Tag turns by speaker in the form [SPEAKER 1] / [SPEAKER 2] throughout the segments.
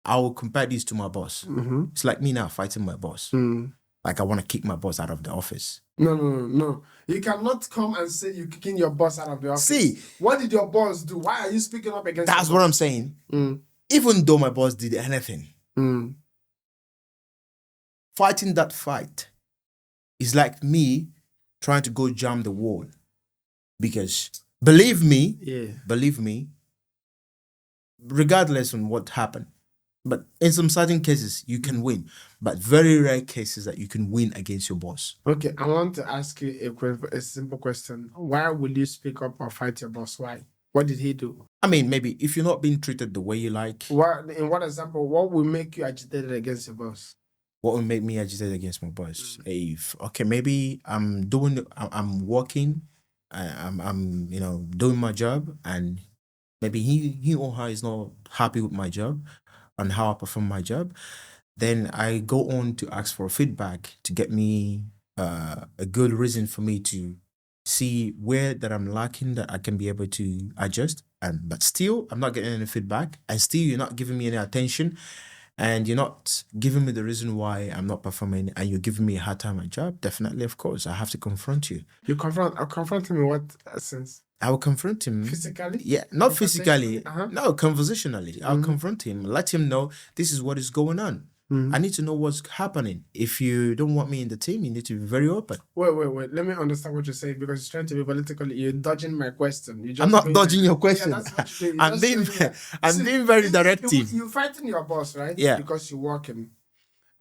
[SPEAKER 1] I will compare this to my boss.
[SPEAKER 2] Mm-hmm.
[SPEAKER 1] It's like me now fighting my boss. Like I want to kick my boss out of the office.
[SPEAKER 2] No. You cannot come and say you're kicking your boss out of the office.
[SPEAKER 1] See,
[SPEAKER 2] what did your boss do? Why are you speaking up against
[SPEAKER 1] that's
[SPEAKER 2] your
[SPEAKER 1] what
[SPEAKER 2] boss?
[SPEAKER 1] I'm saying. Even though my boss did anything, fighting that fight is like me trying to go jam the wall. Because believe me, regardless on what happened, but in some certain cases you can win, but very rare cases that you can win against your boss.
[SPEAKER 2] Okay, I want to ask you a simple question. Why will you speak up or fight your boss? Why? What did he do?
[SPEAKER 1] I mean, maybe if you're not being treated the way you like.
[SPEAKER 2] In what example, what will make you agitated against your boss?
[SPEAKER 1] What would make me agitated against my boss? Maybe I'm working, I'm doing my job, and maybe he or her is not happy with my job and how I perform my job. Then I go on to ask for feedback to get me a good reason for me to see where that I'm lacking that I can be able to adjust. But still, I'm not getting any feedback, and still you're not giving me any attention, and you're not giving me the reason why I'm not performing, and you're giving me a hard time at my job. Definitely, of course, I have to confront you.
[SPEAKER 2] Confront him in what sense?
[SPEAKER 1] I will confront him.
[SPEAKER 2] Physically?
[SPEAKER 1] Yeah, not physically. No, conversationally. I'll confront him, let him know this is what is going on. I need to know what's happening. If you don't want me in the team, you need to be very open.
[SPEAKER 2] Wait. Let me understand what you're saying, because you're trying to be political. You're dodging my question.
[SPEAKER 1] I'm not dodging your question.
[SPEAKER 2] Yeah, that's what
[SPEAKER 1] I'm being very directive.
[SPEAKER 2] You're fighting your boss, right?
[SPEAKER 1] Yeah.
[SPEAKER 2] Because you're working.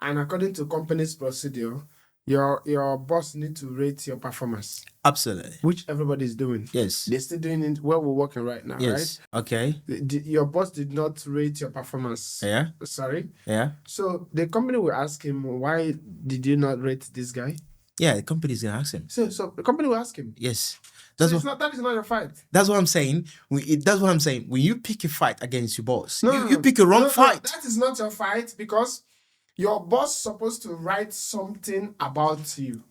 [SPEAKER 2] And according to company's procedure, your boss need to rate your performance.
[SPEAKER 1] Absolutely.
[SPEAKER 2] Which everybody's doing.
[SPEAKER 1] Yes.
[SPEAKER 2] They're still doing it where we're working right now,
[SPEAKER 1] yes. Right? Okay.
[SPEAKER 2] Your boss did not rate your performance.
[SPEAKER 1] Yeah.
[SPEAKER 2] Sorry?
[SPEAKER 1] Yeah.
[SPEAKER 2] So the company will ask him, why did you not rate this guy?
[SPEAKER 1] Yeah, the company's going to ask him.
[SPEAKER 2] So the company will ask him.
[SPEAKER 1] Yes.
[SPEAKER 2] That is not your fight.
[SPEAKER 1] That's what I'm saying. That's what I'm saying. When you pick a fight against your boss, you pick a wrong fight.
[SPEAKER 2] That is not your fight, because your boss is supposed to write something about you,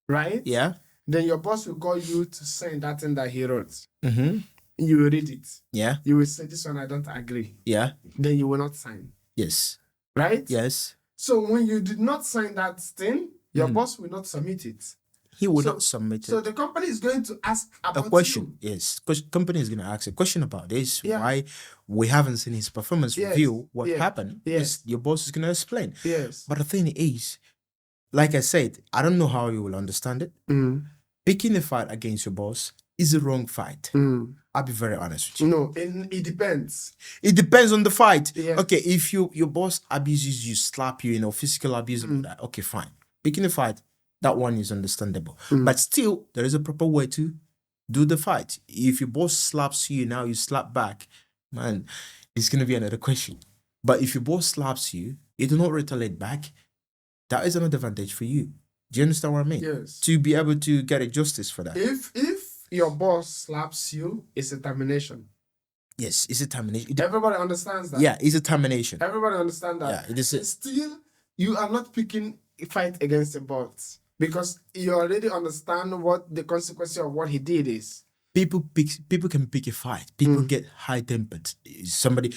[SPEAKER 2] right?
[SPEAKER 1] Yeah.
[SPEAKER 2] Then your boss will call you to sign that thing that he wrote.
[SPEAKER 1] Mm-hmm.
[SPEAKER 2] You will read it.
[SPEAKER 1] Yeah.
[SPEAKER 2] You will say, this one I don't agree.
[SPEAKER 1] Yeah.
[SPEAKER 2] Then you will not sign.
[SPEAKER 1] Yes.
[SPEAKER 2] Right?
[SPEAKER 1] Yes.
[SPEAKER 2] So when you did not sign that thing, your boss will not submit it.
[SPEAKER 1] He will not submit it.
[SPEAKER 2] So the company is going to ask about
[SPEAKER 1] a question. You. Yes. Company is going to ask a question about this. Yeah. Why we haven't seen his performance review. What happened? Yes. Your boss is going to explain.
[SPEAKER 2] Yes.
[SPEAKER 1] But the thing is, like I said, I don't know how you will understand it. Picking a fight against your boss is a wrong fight. I'll be very honest with you.
[SPEAKER 2] No, it depends.
[SPEAKER 1] It depends on the fight.
[SPEAKER 2] Yeah.
[SPEAKER 1] Okay, if your boss abuses you, slap you, physical abuse, that, okay, fine. Picking a fight, that one is understandable. But still, there is a proper way to do the fight. If your boss slaps you, now you slap back, man, it's going to be another question. But if your boss slaps you, you do not retaliate back, that is an advantage for you. Do you understand what I mean?
[SPEAKER 2] Yes.
[SPEAKER 1] To be able to get a justice for that.
[SPEAKER 2] If your boss slaps you, it's a termination.
[SPEAKER 1] Yes, it's a termination.
[SPEAKER 2] Everybody understands that.
[SPEAKER 1] Yeah, it's a termination.
[SPEAKER 2] Everybody understands that.
[SPEAKER 1] Yeah, it is.
[SPEAKER 2] Still, you are not picking a fight against the boss, because you already understand what the consequence of what he did is.
[SPEAKER 1] People can pick a fight. People get high-tempered. Somebody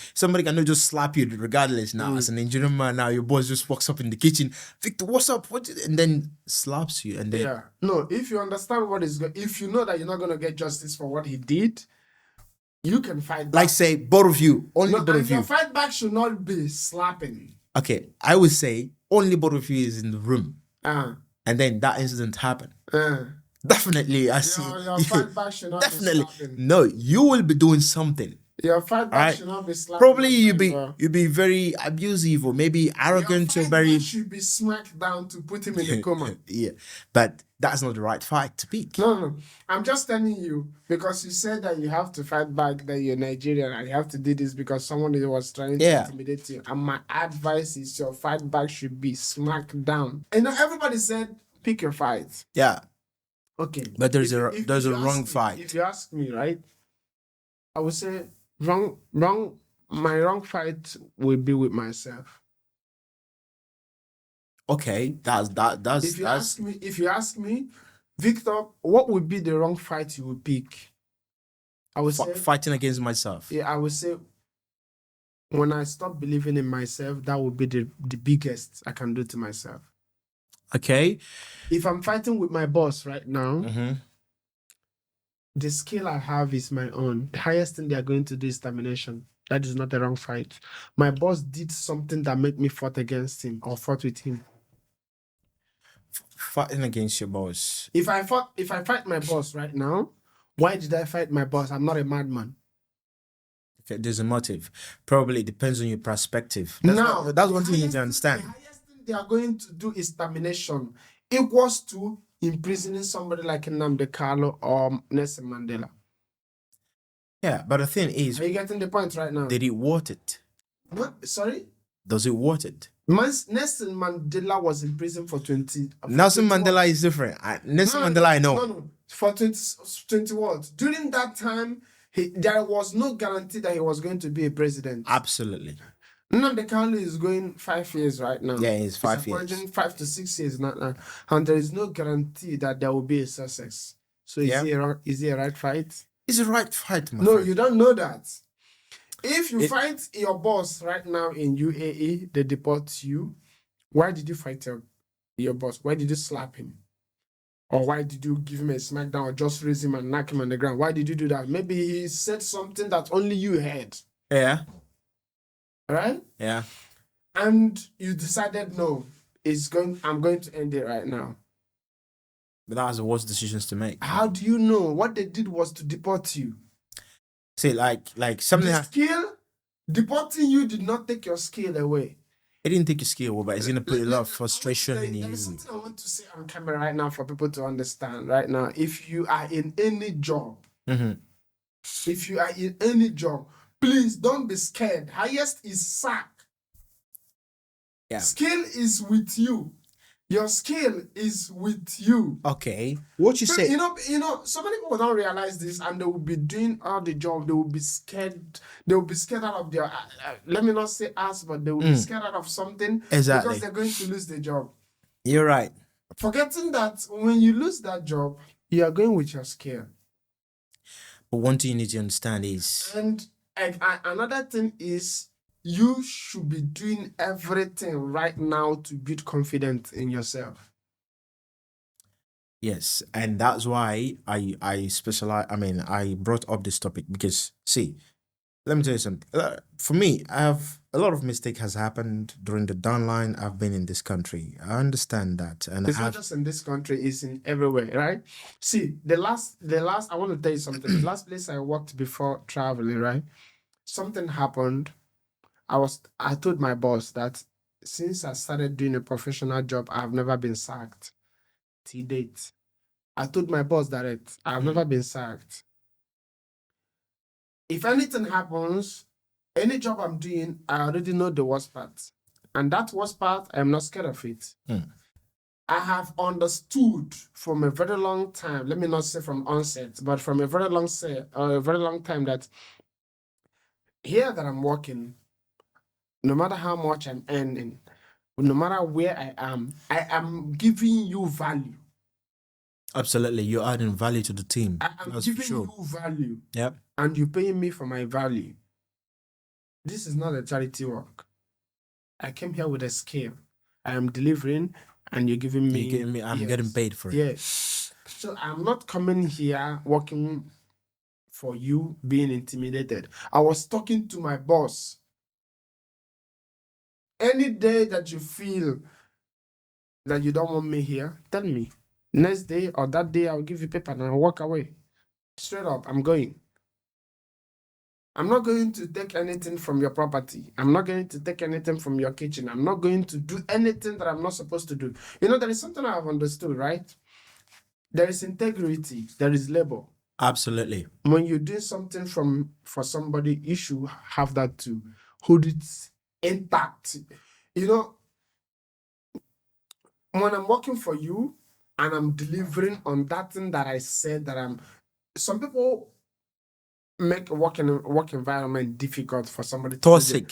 [SPEAKER 1] cannot just slap you regardless. Now, as an engineering man, now your boss just walks up in the kitchen, Victor, what's up? And then slaps you. And then
[SPEAKER 2] no. If you understand what is good, if you know that you're not gonna get justice for what he did, you can fight back.
[SPEAKER 1] Like say both of you, only both of you.
[SPEAKER 2] Your fight back should not be slapping.
[SPEAKER 1] Okay, I would say only both of you is in the room, and then that incident happened. Definitely, I see.
[SPEAKER 2] Your fight back should not
[SPEAKER 1] definitely
[SPEAKER 2] be slapping.
[SPEAKER 1] No, you will be doing something.
[SPEAKER 2] Your fight back should not be slapping.
[SPEAKER 1] Probably you be very abusive or maybe arrogant or very.
[SPEAKER 2] Your fight back should be smacked down to put him in a coma.
[SPEAKER 1] Yeah, but that's not the right fight to pick.
[SPEAKER 2] No. I'm just telling you, because you said that you have to fight back, that you're Nigerian and you have to do this because someone was trying to intimidate you. And my advice is your fight back should be smacked down. And everybody said pick your fight.
[SPEAKER 1] Yeah.
[SPEAKER 2] Okay.
[SPEAKER 1] But there's a wrong fight.
[SPEAKER 2] If you ask me, right, I would say my wrong fight will be with myself.
[SPEAKER 1] Okay,
[SPEAKER 2] if you ask me, Victor, what would be the wrong fight you would pick? I would say
[SPEAKER 1] fighting against myself.
[SPEAKER 2] Yeah, I would say When I stop believing in myself, that would be the biggest I can do to myself.
[SPEAKER 1] Okay.
[SPEAKER 2] If I'm fighting with my boss right now,
[SPEAKER 1] Mm-hmm.
[SPEAKER 2] the skill I have is my own. The highest thing they are going to do is termination. That is not a wrong fight. My boss did something that made me fought against him or fought with him.
[SPEAKER 1] Fighting against your boss.
[SPEAKER 2] If I fight my boss right now, why did I fight my boss? I'm not a madman.
[SPEAKER 1] Okay, there's a motive. Probably it depends on your perspective.
[SPEAKER 2] That's
[SPEAKER 1] one thing you need to understand.
[SPEAKER 2] The highest thing they are going to do is termination, equals to imprisoning somebody like Nnamdi Kanu or Nelson Mandela.
[SPEAKER 1] Yeah, but the thing is,
[SPEAKER 2] are you getting the point right now?
[SPEAKER 1] Did it worth it?
[SPEAKER 2] What? Sorry?
[SPEAKER 1] Does it worth it?
[SPEAKER 2] Nelson Mandela was in prison for 20.
[SPEAKER 1] Nelson Mandela is different. Nelson Mandela, I know.
[SPEAKER 2] No. For 20 what? During that time, there was no guarantee that he was going to be a president.
[SPEAKER 1] Absolutely.
[SPEAKER 2] Nnamdi Kanu is going 5 years right now.
[SPEAKER 1] Yeah, he's 5 years.
[SPEAKER 2] 5 to 6 years now. And there is no guarantee that there will be a success. So is it a right fight?
[SPEAKER 1] It's a right fight, my
[SPEAKER 2] No,
[SPEAKER 1] friend.
[SPEAKER 2] you don't know that. If you fight your boss right now in UAE, they deport you. Why did you fight your boss? Why did you slap him? Or why did you give him a smackdown or just raise him and knock him on the ground? Why did you do that? Maybe he said something that only you heard.
[SPEAKER 1] Yeah.
[SPEAKER 2] Right?
[SPEAKER 1] Yeah.
[SPEAKER 2] And you decided, no, I'm going to end it right now.
[SPEAKER 1] But that was the worst decisions to make.
[SPEAKER 2] How do you know? What they did was to deport you.
[SPEAKER 1] See, like something.
[SPEAKER 2] The skill, deporting you did not take your skill away.
[SPEAKER 1] It didn't take your skill away, but it's gonna put a lot of frustration in you.
[SPEAKER 2] There's something I want to say on camera right now for people to understand. Right now, if you are in any job, if you are in any job, please don't be scared. Highest is sack.
[SPEAKER 1] Yeah.
[SPEAKER 2] Skill is with you. Your skill is with you.
[SPEAKER 1] Okay. What you say?
[SPEAKER 2] You know, so many people don't realize this, and they will be doing all the job. They will be scared. They will be scared out of their. Let me not say us, but they will be scared out of something.
[SPEAKER 1] Exactly.
[SPEAKER 2] Because they're going to lose the job.
[SPEAKER 1] You're right.
[SPEAKER 2] Forgetting that when you lose that job, you are going with your skill.
[SPEAKER 1] But one thing you need to understand is,
[SPEAKER 2] and another thing is, you should be doing everything right now to build confidence in yourself.
[SPEAKER 1] Yes, and that's why I specialize. I mean, I brought up this topic because, see, let me tell you something. For me, I have a lot of mistake has happened during the downline. I've been in this country. I understand that, and
[SPEAKER 2] it's not just in this country; it's in everywhere, right? See, the last. I want to tell you something. The last place I worked before traveling, right? Something happened. I told my boss that since I started doing a professional job, I've never been sacked. To date. I told my boss direct, I've never been sacked. If anything happens, any job I'm doing, I already know the worst part. And that worst part, I'm not scared of it. I have understood from a very long time, let me not say from onset, but from a very long time that here that I'm working, no matter how much I'm earning, no matter where I am giving you value.
[SPEAKER 1] Absolutely, you're adding value to the team.
[SPEAKER 2] I'm giving you value.
[SPEAKER 1] Yep.
[SPEAKER 2] And you're paying me for my value. This is not a charity work. I came here with a skill. I am delivering, and you're giving me.
[SPEAKER 1] I'm getting paid for it.
[SPEAKER 2] Yes. So I'm not coming here working for you being intimidated. I was talking to my boss. Any day that you feel that you don't want me here, tell me. Next day or that day, I'll give you paper and I'll walk away. Straight up, I'm going. I'm not going to take anything from your property. I'm not going to take anything from your kitchen. I'm not going to do anything that I'm not supposed to do. You know, there is something I have understood, right? There is integrity. There is labor.
[SPEAKER 1] Absolutely.
[SPEAKER 2] When you do something for somebody, you should have that to hold it intact. You know, when I'm working for you and I'm delivering on that thing that I said that some people make work environment difficult for somebody.
[SPEAKER 1] Toxic.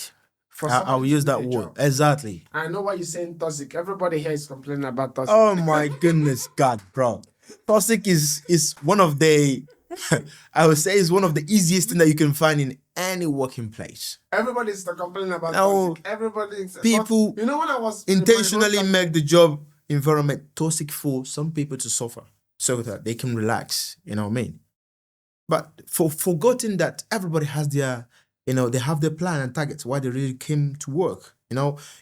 [SPEAKER 1] I will use that word. Exactly.
[SPEAKER 2] I know why you're saying toxic. Everybody here is complaining about toxic.
[SPEAKER 1] Oh my goodness, God, bro. Toxic is one of the I would say is one of the easiest thing that you can find in any working place.
[SPEAKER 2] Everybody's complaining about
[SPEAKER 1] Now,
[SPEAKER 2] toxic. Everybody's
[SPEAKER 1] people
[SPEAKER 2] but, you know, when I was in my
[SPEAKER 1] intentionally
[SPEAKER 2] home
[SPEAKER 1] make the job environment toxic for some people to suffer so that they can relax. You know what I mean? But for forgetting that everybody has their, they have their plan and targets why they really came to work.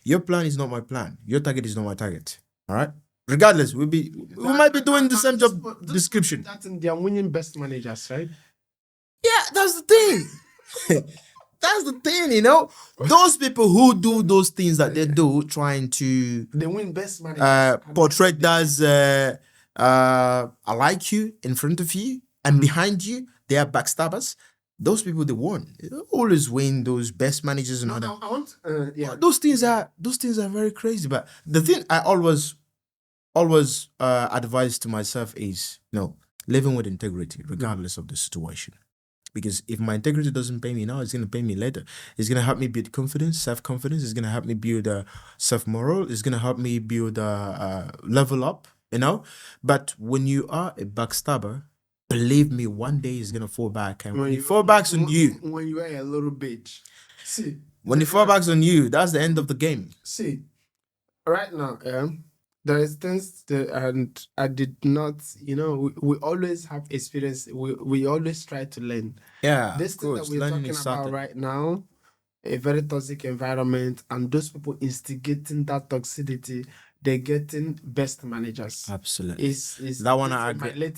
[SPEAKER 1] Your plan is not my plan. Your target is not my target. All right. Regardless, we might be doing the same job description.
[SPEAKER 2] That's in their winning best managers, right?
[SPEAKER 1] Yeah, that's the thing. That's the thing, Those people who do those things that they do, trying to
[SPEAKER 2] they win best managers.
[SPEAKER 1] Portray as I like you in front of you and behind you, they are backstabbers. Those people they won. They always win those best managers and all that.
[SPEAKER 2] I want
[SPEAKER 1] Those things are very crazy. But the thing I always advise to myself is living with integrity regardless of the situation. Because if my integrity doesn't pay me now, it's going to pay me later. It's going to help me build confidence, self-confidence. It's going to help me build self-moral. It's going to help me build level up, But when you are a backstabber, believe me, one day it's going to fall back. And when you fall back on you.
[SPEAKER 2] When you are a little bitch. See.
[SPEAKER 1] When you fall back on you, that's the end of the game.
[SPEAKER 2] See, right now, there is things that, and I did not, we always have experience. We always try to learn.
[SPEAKER 1] Yeah,
[SPEAKER 2] this thing that we're talking about right now, a very toxic environment, and those people instigating that toxicity, they're getting best managers.
[SPEAKER 1] Absolutely.
[SPEAKER 2] Is
[SPEAKER 1] that one I agree.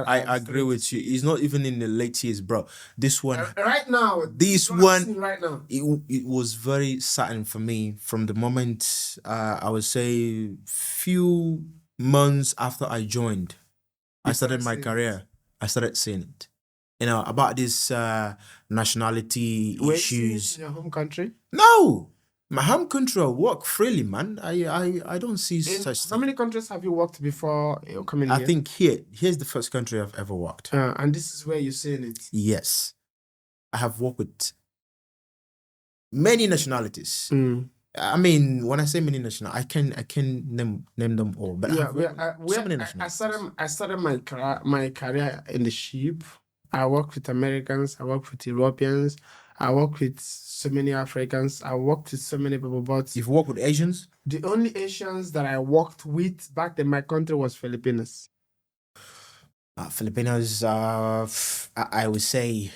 [SPEAKER 1] I agree with you. It's not even in the late years, bro. This one
[SPEAKER 2] right now.
[SPEAKER 1] This one
[SPEAKER 2] right now.
[SPEAKER 1] It was very certain for me from the moment I would say few months after I joined. I started my career. I started seeing it. About this nationality issues.
[SPEAKER 2] In your home country?
[SPEAKER 1] No. My home country, I work freely, man. I don't see such thing.
[SPEAKER 2] How many countries have you worked before coming here?
[SPEAKER 1] I think here's the first country I've ever worked.
[SPEAKER 2] And this is where you're seeing it?
[SPEAKER 1] Yes. I have worked with many nationalities. I mean, when I say many nationalities, I can name them all. But so many nationalities.
[SPEAKER 2] I started my career in the ship. I worked with Americans. I worked with Europeans. I worked with so many Africans. I worked with so many people. But
[SPEAKER 1] you've worked with Asians?
[SPEAKER 2] The only Asians that I worked with back in my country was Filipinos.
[SPEAKER 1] Filipinos, I would say.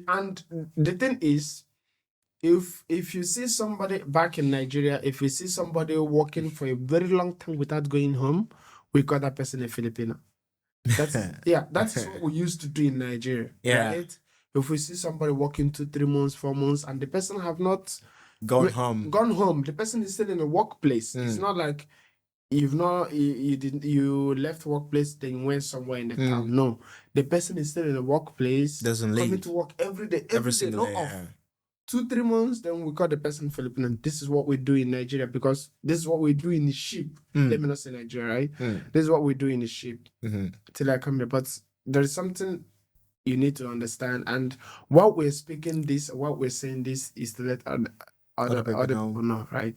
[SPEAKER 2] And the thing is, if you see somebody back in Nigeria, if you see somebody working for a very long time without going home, we call that person a Filipino. That's what we used to do in Nigeria.
[SPEAKER 1] Yeah.
[SPEAKER 2] Right? If we see somebody working 2, 3 months, 4 months, and the person have not
[SPEAKER 1] gone home,
[SPEAKER 2] the person is still in a workplace. It's not like you left workplace, then you went somewhere in the town. No, the person is still in the workplace.
[SPEAKER 1] Doesn't leave.
[SPEAKER 2] Coming to work every day,
[SPEAKER 1] every single day.
[SPEAKER 2] Off. 2, 3 months, then we call the person Filipino. This is what we do in Nigeria because this is what we do in the ship. Let me not say Nigeria, right? This is what we do in the ship till I come here. But there is something you need to understand, and what we're saying this is to let other people know, right?